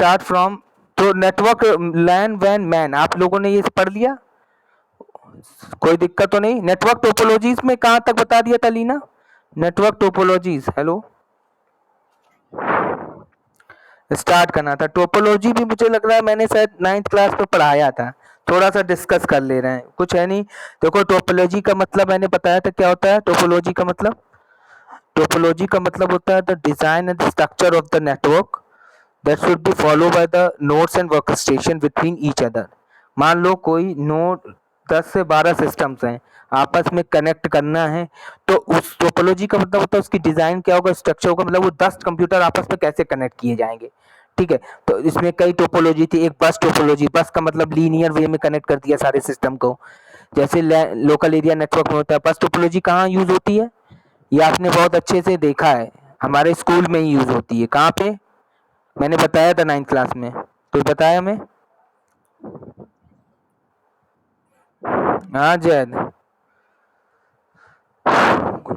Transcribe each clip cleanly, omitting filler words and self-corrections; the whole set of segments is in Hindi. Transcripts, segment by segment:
स्टार्ट फ्रॉम, तो नेटवर्क लैन वैन मैन, आप लोगों ने ये पढ़ लिया, कोई दिक्कत तो नहीं? नेटवर्क टोपोलॉजीज में कहाँ तक बता दिया था Leena? Network topologies, hello, start करना था। टोपोलॉजी भी मुझे लग रहा है मैंने शायद 9th क्लास में पढ़ाया था, थोड़ा सा डिस्कस कर ले रहे हैं, कुछ है नहीं। देखो टोपोलॉजी का मतलब मैंने बताया था क्या होता है। टोपोलॉजी का मतलब, टोपोलॉजी का मतलब होता है the design and structure of the network that should be follow by the nodes and workstation between each other. मान लो कोई नोड 10 से 12 सिस्टम्स हैं, आपस में कनेक्ट करना है, तो उस टोपोलॉजी का मतलब होता है उसकी डिजाइन क्या होगा, स्ट्रक्चर होगा, मतलब वो 10 कंप्यूटर आपस में कैसे कनेक्ट किए जाएंगे। ठीक है, तो इसमें कई टोपोलॉजी थी। एक बस टोपोलॉजी, बस का मतलब लीनियर वे में कनेक्ट कर दिया सारे सिस्टम को, जैसे लोकल एरिया नेटवर्क में होता है। बस टोपोलॉजी कहाँ यूज होती है, ये आपने बहुत अच्छे से देखा है, हमारे स्कूल में ही यूज होती है। कहाँ पे? मैंने बताया था 9th क्लास में, तो बताया मैं। हाँ जैद,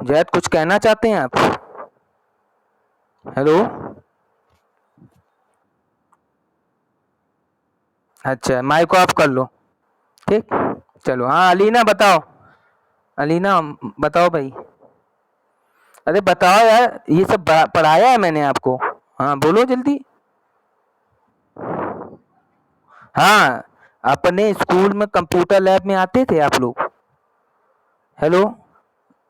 जैद कुछ कहना चाहते हैं आप? हेलो, अच्छा माइक को ऑफ कर लो, ठीक, चलो। हाँ अलीना बताओ, अलीना बताओ भाई। अरे बताओ यार, ये सब पढ़ाया है मैंने आपको, हाँ बोलो जल्दी। हाँ, अपने स्कूल में कंप्यूटर लैब में आते थे आप लोग, हेलो,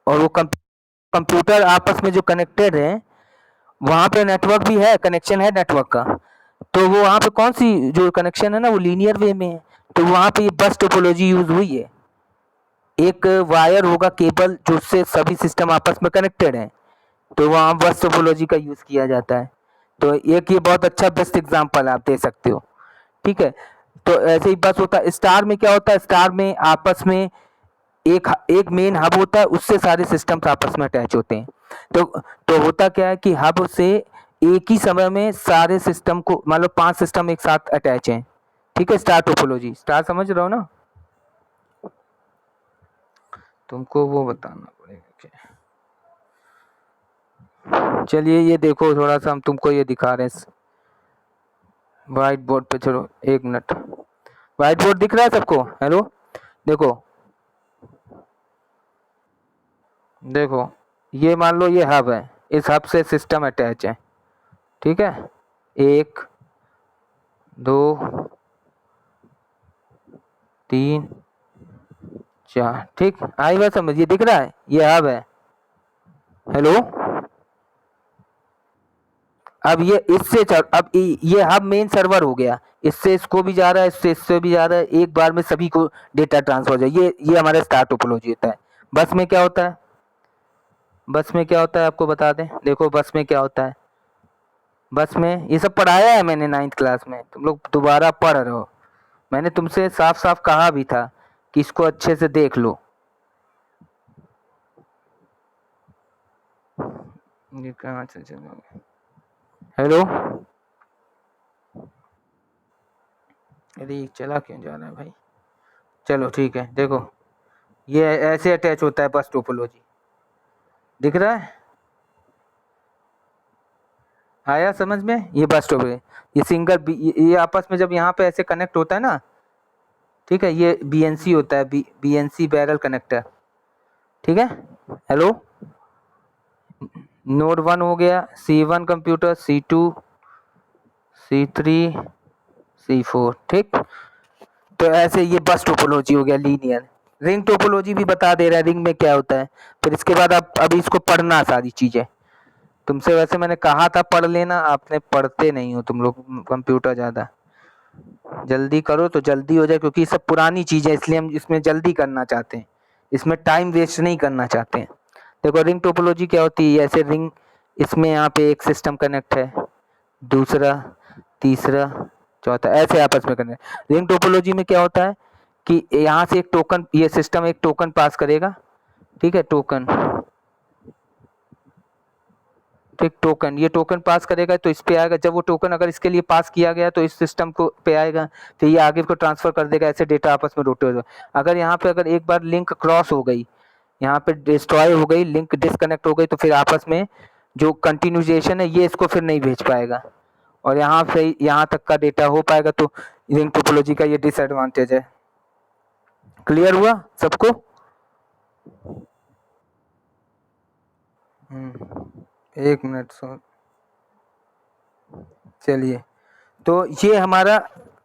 और वो कंप्यूटर आपस में जो कनेक्टेड है, वहाँ पे नेटवर्क भी है, कनेक्शन है नेटवर्क का, तो वो वहाँ पे कौन सी जो कनेक्शन है ना वो लीनियर वे में है, तो वहाँ पे ये बस टोपोलॉजी यूज हुई है। एक वायर होगा केबल जिससे सभी सिस्टम आपस में कनेक्टेड है, तो वहाँ बस टोपोलॉजी का यूज किया जाता है। तो एक ये बहुत अच्छा बेस्ट एग्जांपल आप दे सकते हो, ठीक है। तो ऐसे ही बस होता है। स्टार में क्या होता है, स्टार में आपस में एक एक मेन हब होता है, उससे सारे सिस्टम्स आपस में अटैच होते हैं। तो होता क्या है कि हब से एक ही समय में सारे सिस्टम को, मान लो 5 सिस्टम एक साथ अटैच हैं, ठीक है। स्टार टोपोलॉजी, स्टार समझ रहे हो ना? तुमको वो बताना पड़ेगा क्या? चलिए ये देखो, थोड़ा सा हम तुमको ये दिखा रहे हैं व्हाइट बोर्ड पे। चलो 1 मिनट, व्हाइट बोर्ड दिख रहा है सबको? हेलो, देखो, देखो ये मान लो ये हब है, इस हब से सिस्टम अटैच है, ठीक है। 1 2 3 4, ठीक, आई बात समझ? ये दिख रहा है, ये हब है, हेलो। अब ये इससे अब ये हब मेन सर्वर हो गया, इससे इसको भी जा रहा है, इससे भी जा रहा है, एक बार में सभी को डेटा ट्रांसफर हो जाए। ये हमारा स्टार टोपोलॉजी होता है। बस में क्या होता है, बस में क्या होता है आपको बता दें, देखो बस में क्या होता है। बस में ये सब पढ़ाया है मैंने 9th क्लास में, तुम लोग दोबारा पढ़ रहे हो। मैंने तुमसे साफ साफ कहा भी था कि इसको अच्छे से देख लो। ये कहाँ से चलेगा? हेलो, अरे चला क्यों जा रहा है भाई? चलो ठीक है, देखो ये ऐसे अटैच होता है बस टोपोलॉजी, दिख रहा है? आया समझ में? ये बस टोपोलॉजी, ये सिंगल ये आपस में जब यहाँ पे ऐसे कनेक्ट होता है ना, ठीक है, ये बीएनसी होता है, बीएनसी बैरल कनेक्टर, ठीक है। हेलो, नोड 1 हो गया, C1 computer, C2, C3, C4, ठीक। तो ऐसे ये बस टोपोलॉजी हो गया लीनियर। रिंग टोपोलॉजी भी बता दे रहा है रिंग में क्या होता है, फिर इसके बाद आप अभी इसको पढ़ना सारी चीजें। तुमसे वैसे मैंने कहा था पढ़ लेना, आपने पढ़ते नहीं हो तुम लोग कंप्यूटर ज्यादा। जल्दी करो तो जल्दी हो जाए, क्योंकि ये सब पुरानी चीजें, इसलिए हम इसमें जल्दी करना चाहते हैं, इसमें टाइम वेस्ट नहीं करना चाहते हैं। देखो रिंग टोपोलॉजी क्या होती है, ऐसे रिंग, इसमें यहाँ पे एक सिस्टम कनेक्ट है, दूसरा, तीसरा, चौथा, ऐसे आपस में कनेक्ट। रिंग टोपोलॉजी में क्या होता है कि यहाँ से एक टोकन, ये सिस्टम एक टोकन पास करेगा, ठीक है, टोकन, ठीक, टोकन, ये टोकन पास करेगा तो इस पे आएगा। जब वो टोकन अगर इसके लिए पास किया गया तो इस सिस्टम को पे आएगा, फिर ये आगे को ट्रांसफर कर देगा, ऐसे डेटा आपस में रोटेट हो। अगर यहाँ पे अगर एक बार लिंक क्रॉस हो गई, यहाँ पे डिस्ट्रॉय हो गई, लिंक डिस्कनेक्ट हो गई, तो फिर आपस में जो कंटिन्यूएशन है ये इसको फिर नहीं भेज पाएगा, और यहाँ से यहाँ तक का डेटा हो पाएगा, तो रिंग टोपोलॉजी का ये डिसएडवांटेज है। क्लियर हुआ सबको? एक मिनट चलिए, तो ये हमारा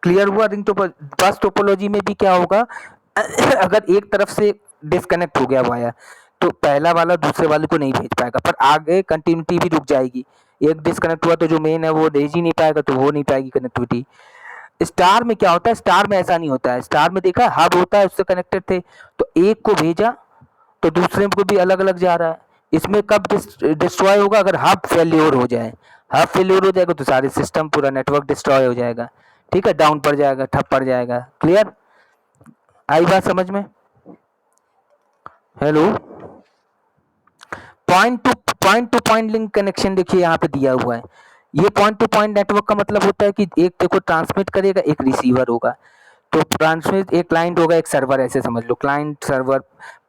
क्लियर हुआ रिंग बस टोपोलॉजी में भी क्या होगा, अगर एक तरफ से डिस्कनेक्ट हो गया वायर तो पहला वाला दूसरे वाले को नहीं भेज पाएगा, पर आगे कंटिन्यूटी भी रुक जाएगी। एक डिस्कनेक्ट हुआ तो जो मेन है वो भेज ही नहीं पाएगा, तो हो नहीं पाएगी कनेक्टिविटी। स्टार में क्या होता है, स्टार में ऐसा नहीं होता है। स्टार में देखा हब होता है, उससे कनेक्टेड थे, तो एक को भेजा तो दूसरे को भी अलग अलग जा रहा है। इसमें कब डिस्ट्रॉय होगा, अगर हब फेल्योर हो जाए। हब फेल्योर हो जाएगा तो सारे सिस्टम पूरा नेटवर्क डिस्ट्रॉय हो जाएगा, ठीक है, डाउन पड़ जाएगा, ठप पड़ जाएगा। क्लियर? आई बात समझ में? Hello, point to point link connection देखिए यहाँ पे दिया हुआ है। ये पॉइंट टू पॉइंट नेटवर्क का मतलब होता है कि एक देखो ट्रांसमिट करेगा, एक रिसीवर होगा। तो ट्रांसमिट एक क्लाइंट होगा, एक सर्वर, ऐसे समझ लो client server.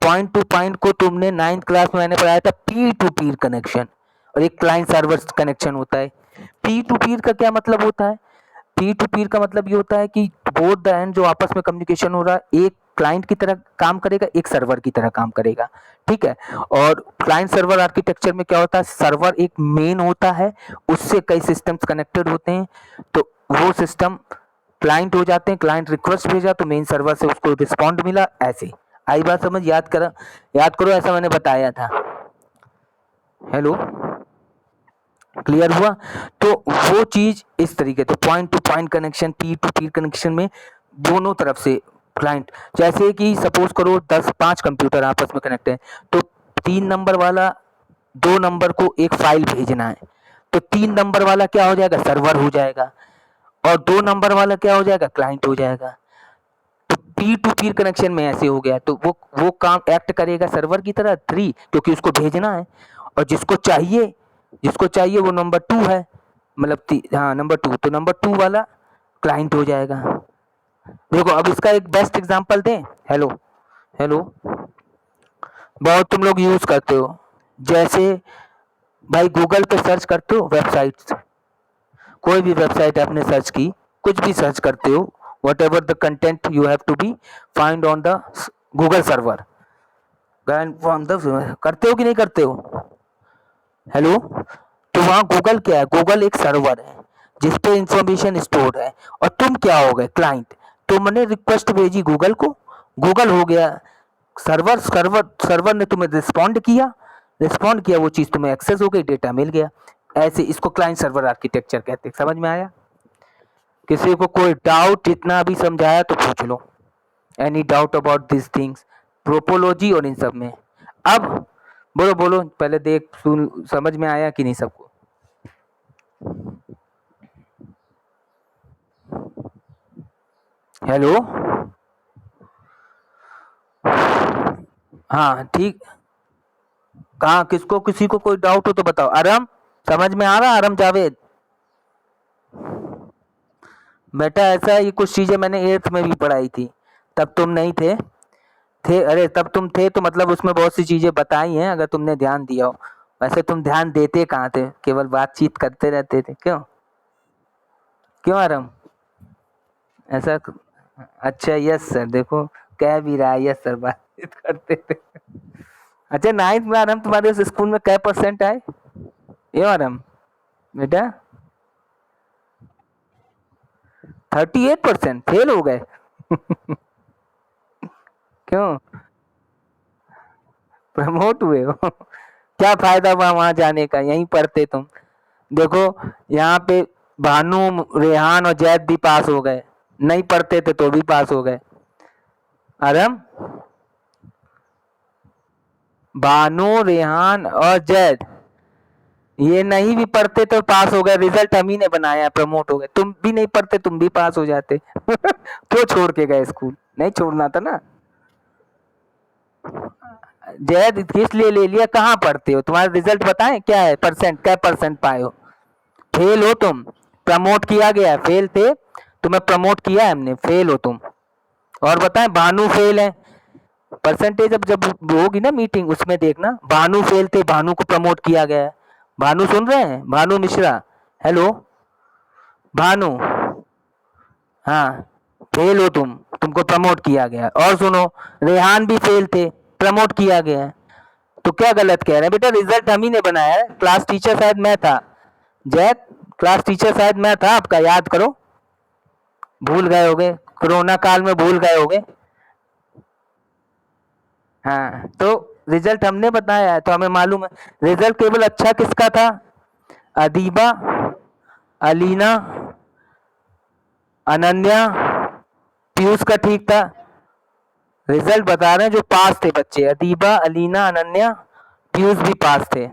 Point to point को तुमने 9th क्लास में मैंने पढ़ाया था पीर टू पीर कनेक्शन, और एक क्लाइंट सर्वर कनेक्शन होता है। पीर टू पीर का क्या मतलब होता है? पीर टू पीर का मतलब ये होता है कि बोथ द एंड जो आपस में कम्युनिकेशन हो रहा है, एक क्लाइंट की तरह काम करेगा, एक सर्वर की तरह काम करेगा, ठीक है। और क्लाइंट सर्वर आर्किटेक्चर में क्या होता है, सर्वर एक मेन होता है, उससे कई सिस्टम्स कनेक्टेड होते हैं, तो वो सिस्टम क्लाइंट हो जाते हैं। क्लाइंट रिक्वेस्ट भेजा तो मेन सर्वर से उसको रिस्पॉन्ड मिला, ऐसे। आई बात समझ? याद करो, ऐसा मैंने बताया था। हेलो, क्लियर हुआ? तो वो चीज इस तरीके, तो point to point connection, Pir to Pir connection में दोनों तरफ से क्लाइंट, जैसे कि सपोज करो 5 कंप्यूटर आपस में कनेक्ट है, तो 3 नंबर वाला 2 नंबर को एक फाइल भेजना है, तो 3 नंबर वाला क्या हो जाएगा, सर्वर हो जाएगा, और 2 नंबर वाला क्या हो जाएगा, क्लाइंट हो जाएगा। तो पीर टू पीर कनेक्शन में ऐसे हो गया, तो वो काम एक्ट करेगा सर्वर की तरह 3, क्योंकि उसको भेजना है, और जिसको चाहिए वो नंबर 2 है, मतलब हाँ नंबर 2, तो नंबर 2 वाला क्लाइंट हो जाएगा। देखो अब इसका एक बेस्ट एग्जांपल दें। हेलो हेलो, बहुत तुम लोग यूज करते हो, जैसे भाई गूगल पे सर्च करते हो वेबसाइट्स, कोई भी वेबसाइट आपने सर्च की, कुछ भी सर्च करते हो, whatever the content you have to be find on the Google server, करते हो कि नहीं करते हो? हेलो, तो वहाँ गूगल क्या है, गूगल एक सर्वर है जिसपे इंफॉर्मेशन स्टोर है, और तुम क्या हो गए, क्लाइंट। तुमने रिक्वेस्ट भेजी गूगल को, गूगल हो गया सर्वर, सर्वर ने तुम्हें रिस्पॉन्ड किया, वो चीज़ तुम्हें एक्सेस हो गई, डेटा मिल गया। ऐसे इसको क्लाइंट सर्वर आर्किटेक्चर कहते हैं। समझ में आया? किसी को कोई डाउट, जितना भी समझाया तो पूछ लो, any doubt about this things, topology और इन सब में। अब बोलो बोलो, पहले देख सुन, समझ में आया कि नहीं सबको? हेलो, हाँ ठीक, कहाँ किसको, किसी को कोई डाउट हो तो बताओ। आराम समझ में आ रहा? आराम जावेद बेटा, ऐसा है, ये कुछ चीजें मैंने 8th में भी पढ़ाई थी, तब तुम नहीं थे, अरे तब तुम थे तो मतलब उसमें बहुत सी चीजें बताई हैं, अगर तुमने ध्यान दिया हो। वैसे तुम ध्यान देते कहाँ थे, केवल बातचीत करते रहते थे। क्यों क्यों आराम ऐसा? अच्छा यस सर, देखो कह भी रहा है, यस सर बातचीत करते थे। अच्छा 9th में आराम तुम्हारे उस स्कूल में क्या % आए? ये आराम बेटा 38% फेल हो गए। क्यों प्रमोट हुए हो? क्या फायदा हुआ वहां जाने का, यहीं पढ़ते तुम। देखो यहाँ पे भानु, रेहान और जैद भी पास हो गए, नहीं पढ़ते थे तो भी पास हो गए। आरम, भानु, रेहान और जैद ये नहीं भी पढ़ते तो पास हो गए, रिजल्ट हम ही ने बनाया, प्रमोट हो गए। तुम भी नहीं पढ़ते, तुम भी पास हो जाते। क्यों छोड़ के गए स्कूल? नहीं छोड़ना था ना। जैद किस लिए ले लिया, कहाँ पढ़ते हो, तुम्हारा रिजल्ट बताएं क्या है, क्या % पाए हो? फेल हो तुम, प्रमोट किया गया, फेल थे, तुम्हें प्रमोट किया है हमने, फेल हो तुम। और बताएं, भानु फेल है, परसेंटेज अब जब होगी ना मीटिंग उसमें देखना, भानु फेल थे, भानु को प्रमोट किया गया है। भानु सुन रहे हैं, भानु मिश्रा? हेलो, भानु, हाँ फेल हो तुमको प्रमोट किया गया। और सुनो, रेहान भी फेल थे, प्रमोट किया गया है। तो क्या गलत कह रहे हैं बेटा? रिजल्ट हम ही ने बनाया है, क्लास टीचर शायद मैं था। जैक, क्लास टीचर शायद मैं था आपका, याद करो। भूल गए होगे, कोरोना काल में भूल गए होगे। हाँ, तो रिजल्ट हमने बताया है तो हमें मालूम है। रिजल्ट केवल अच्छा किसका था? अदीबा, अलीना, अनन्या, पीयूष का ठीक था। रिजल्ट बता रहे हैं जो पास थे बच्चे, अदीबा, अलीना, अनन्या, पीयूष भी पास थे,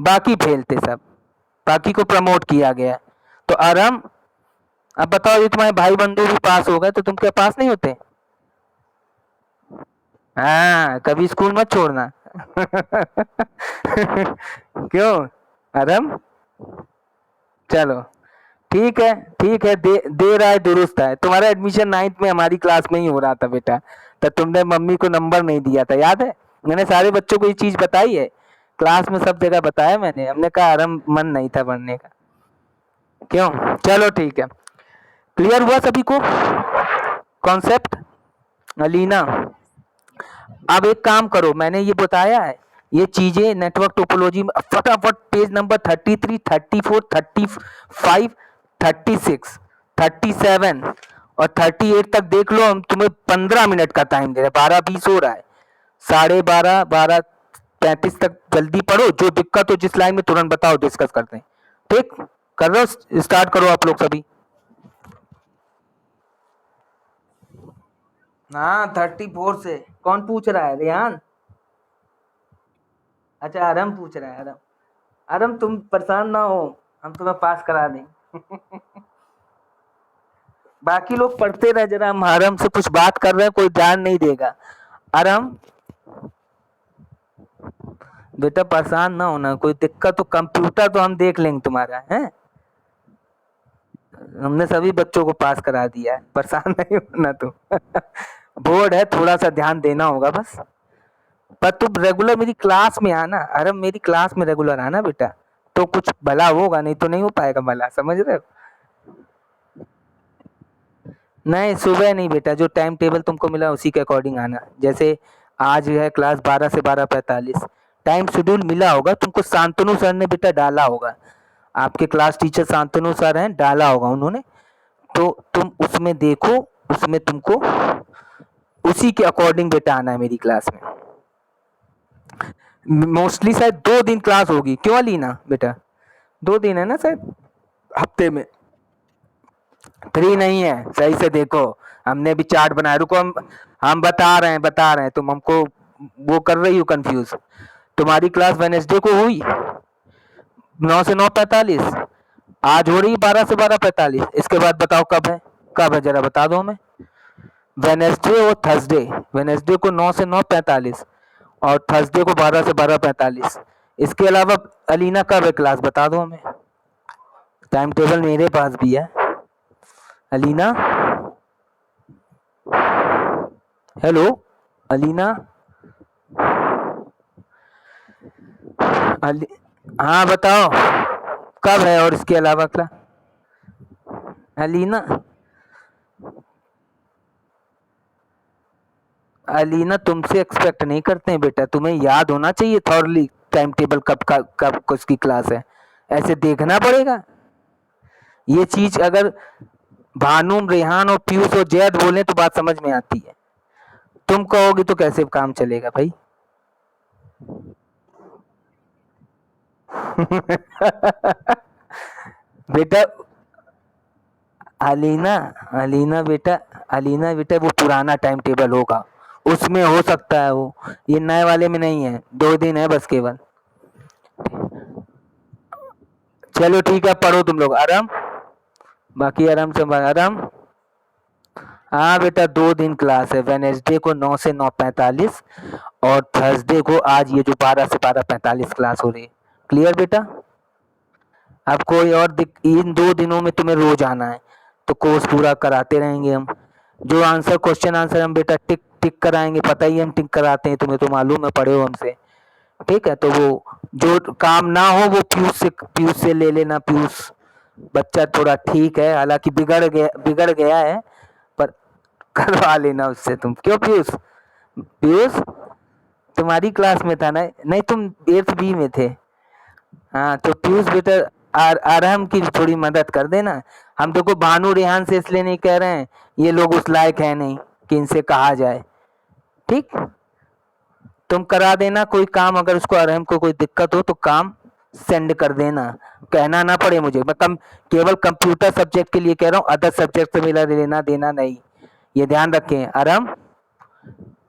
बाकी फेल थे सब। बाकी को प्रमोट किया गया। तो आराम, अब बताओ, ये तुम्हारे भाई बंधु भी पास हो गए तो तुम क्या पास नहीं होते? हाँ, कभी स्कूल मत छोड़ना। क्यों आराम? चलो ठीक है, ठीक है, दे रहा है, दुरुस्त है। तुम्हारा एडमिशन 9th में हमारी क्लास में ही हो रहा था बेटा, तो तुमने मम्मी को नंबर नहीं दिया था, याद है? मैंने सारे बच्चों को ये चीज बताई है, क्लास में सब जगह बताया मैंने। हमने कहा आराम मन नहीं था पढ़ने का। क्यों? चलो ठीक है, क्लियर हुआ सभी को कॉन्सेप्ट? अलीना, अब एक काम करो, मैंने ये बताया है, ये चीजें नेटवर्क टोपोलॉजी में फटाफट पेज नंबर 33, 34, 35, 36, 37 और 38 तक देख लो। हम तुम्हें 15 मिनट का टाइम दे रहे हैं, 12:20 हो रहा है, 12:30, 12:35 तक जल्दी पढ़ो। जो दिक्कत हो जिस लाइन में तुरंत बताओ, डिस्कस करते हैं। ठीक, कर रहे हो? स्टार्ट करो आप लोग सभी। हाँ 34 से कौन पूछ रहा है? रेहान? अच्छा आरम पूछ रहा है। आरम, आरम तुम परेशान ना हो, हम तुम्हें पास करा दें। बाकी लोग पढ़ते रहे जरा, हम आरम से कुछ बात कर रहे हैं, कोई ध्यान नहीं देगा। आरम बेटा परेशान ना होना, कोई दिक्कत तो कंप्यूटर तो हम देख लेंगे तुम्हारा, है? हमने सभी बच्चों को पास करा दिया है, परेशान नहीं होना तुम। बोर्ड है, थोड़ा सा ध्यान देना होगा बस। पर तुम रेगुलर मेरी क्लास में आना, अरे मेरी क्लास में रेगुलर आना बेटा, तो कुछ भला होगा, नहीं तो नहीं हो पाएगा भला, समझ रहे हो? नहीं सुबह नहीं बेटा, जो टाइम टेबल तुमको मिला उसी के अकॉर्डिंग आना। जैसे आज है क्लास 12 से 12:45, टाइम शेड्यूल मिला होगा तुमको, शांतनु सर ने बेटा डाला होगा, आपके क्लास टीचर शांतनु सर हैं, डाला होगा उन्होंने। तो तुम उसमें देखो, उसमें तुमको उसी के अकॉर्डिंग बेटा आना है मेरी क्लास में। मोस्टली शायद 2 दिन क्लास होगी, क्यों अलीना बेटा? 2 दिन है ना शायद हफ्ते में। 3 नहीं है, सही से देखो, हमने भी चार्ट बनाया, रुको हम बता रहे हैं, तुम हमको वो कर रही हो कंफ्यूज। तुम्हारी क्लास वेनेसडे को हुई 9 से 9:45, आज हो रही 12 से 12:45, इसके बाद बताओ कब है? कब है जरा बता दो हमें। वेनेसडे और थर्सडे, वेनेसडे को 9 से 9:45 और थर्सडे को 12 से 12:45। इसके अलावा अलीना कब है क्लास, बता दो हमें। टाइम टेबल मेरे पास भी है। अलीना, हेलो अलीना, अली, हाँ बताओ कब है, और इसके अलावा क्या? अलीना, अलीना तुमसे एक्सपेक्ट नहीं करते हैं बेटा, तुम्हें याद होना चाहिए थॉरली टाइम टेबल कब का, कब किसकी क्लास है, ऐसे देखना पड़ेगा। ये चीज अगर भानु, रेहान और पीयूष और जैद बोले तो बात समझ में आती है, तुम कहोगी तो कैसे काम चलेगा भाई? बेटा अलीना, अलीना बेटा वो पुराना टाइम टेबल होगा, उसमें हो सकता है वो, ये नए वाले में नहीं है। 2 दिन है बस केवल। चलो ठीक है, पढ़ो तुम लोग आराम, बाकी आराम से आराम। हाँ बेटा 2 दिन क्लास है, वेनेसडे को 9 से 9:45 और थर्सडे को आज ये जो 12 से 12:45 क्लास हो रही है। क्लियर बेटा? अब कोई और इन 2 दिनों में तुम्हें रोज आना है, तो कोर्स पूरा कराते रहेंगे हम। जो आंसर, क्वेश्चन आंसर हम बेटा टिक टिक कराएंगे, पता ही हम टिक कराते हैं, तुम्हें तो मालूम है, पढ़े हो हमसे। ठीक है, तो वो जो काम ना हो वो पीयूष से ले लेना, पीयूष बच्चा थोड़ा ठीक है, हालांकि बिगड़ गया है, पर करवा लेना उससे तुम। क्यों पीयूष? पीयूष तुम्हारी क्लास में था ना? नहीं, तुम 8th बी में थे। हाँ तो पीयूष बेटा, आराम की थोड़ी मदद कर देना। हम देखो भानु रेहान से इसलिए नहीं कह रहे हैं, ये लोग उस लायक है नहीं कि इनसे कहा जाए। ठीक, तुम करा देना कोई काम, अगर उसको अरहम को कोई दिक्कत हो तो काम सेंड कर देना, कहना ना पड़े मुझे। मैं केवल कंप्यूटर सब्जेक्ट के लिए कह रहा हूँ, अदर सब्जेक्ट से मेरा लेना देना नहीं, ये ध्यान रखें। अरम,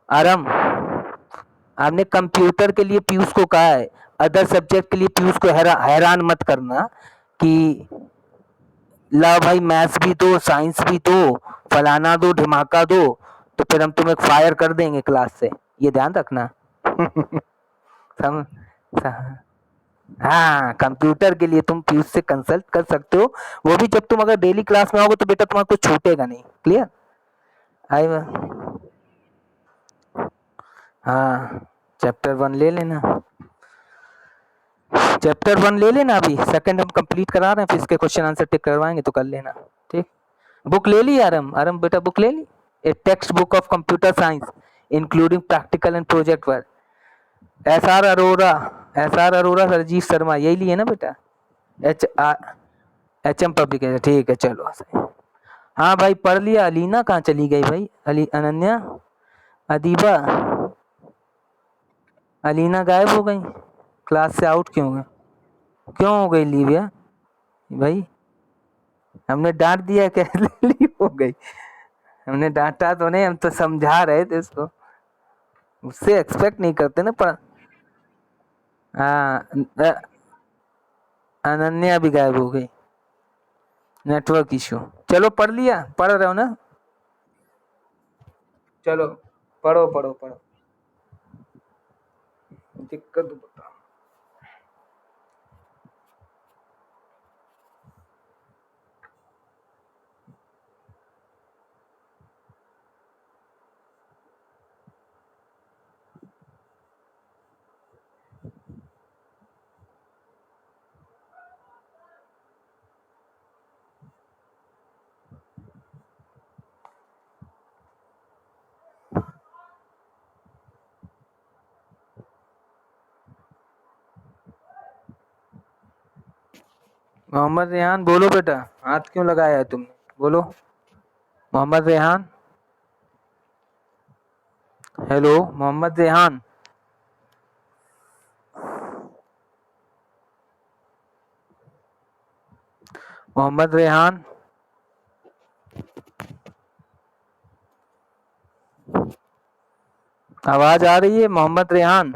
अरम, आपने कंप्यूटर के लिए पीयूष को कहा है, अदर सब्जेक्ट के लिए पीयूष को हैरान मत करना कि ला भाई मैथ्स भी दो, साइंस भी दो, फलाना दो, ढिमाका दो, तो फिर हम तुम्हें फायर कर देंगे क्लास से, ये ध्यान रखना। सम, स- हाँ, कंप्यूटर के लिए तुम पीयूष से कंसल्ट कर सकते हो, वो भी जब तुम अगर डेली क्लास में आओगे तो बेटा तुम्हारा कुछ छूटेगा नहीं। क्लियर? आई हाँ, चैप्टर 1 ले लेना, चैप्टर 1 ले लेना, अभी सेकंड हम कंप्लीट करा रहे हैं, फिर इसके क्वेश्चन आंसर टिक करवाएंगे तो कर लेना। ठीक, बुक ले ली आरम? आरम बेटा बुक ले ली? A text book of computer science including practical and project work, S R Arora Rajiv Sharma, यही लिए ना बेटा? एच एम पब्लिकेशन, ठीक है चलो सही। हाँ भाई पढ़ लिया। अलीना कहाँ चली गई भाई? अनन्या, अदीबा, अलीना गायब हो गई, क्लास से आउट क्यों हो गई? क्यों हो गई लीव यार भाई? हमने डांट दिया क्या? लीव हो गई? हमने डांटा तो नहीं, हम तो समझा रहे थे उसको, उससे एक्सपेक्ट नहीं करते ना पर। हाँ, अनन्या भी गायब हो गई, नेटवर्क इशू। चलो पढ़ लिया, पढ़ रहे हो ना? चलो पढ़ो पढ़ो पढ़ो, दिक्कत बताओ। मोहम्मद रेहान बोलो बेटा, हाथ क्यों लगाया है तुमने? बोलो मोहम्मद रेहान। हेलो मोहम्मद रेहान। मोहम्मद रेहान, आवाज आ रही है मोहम्मद रेहान?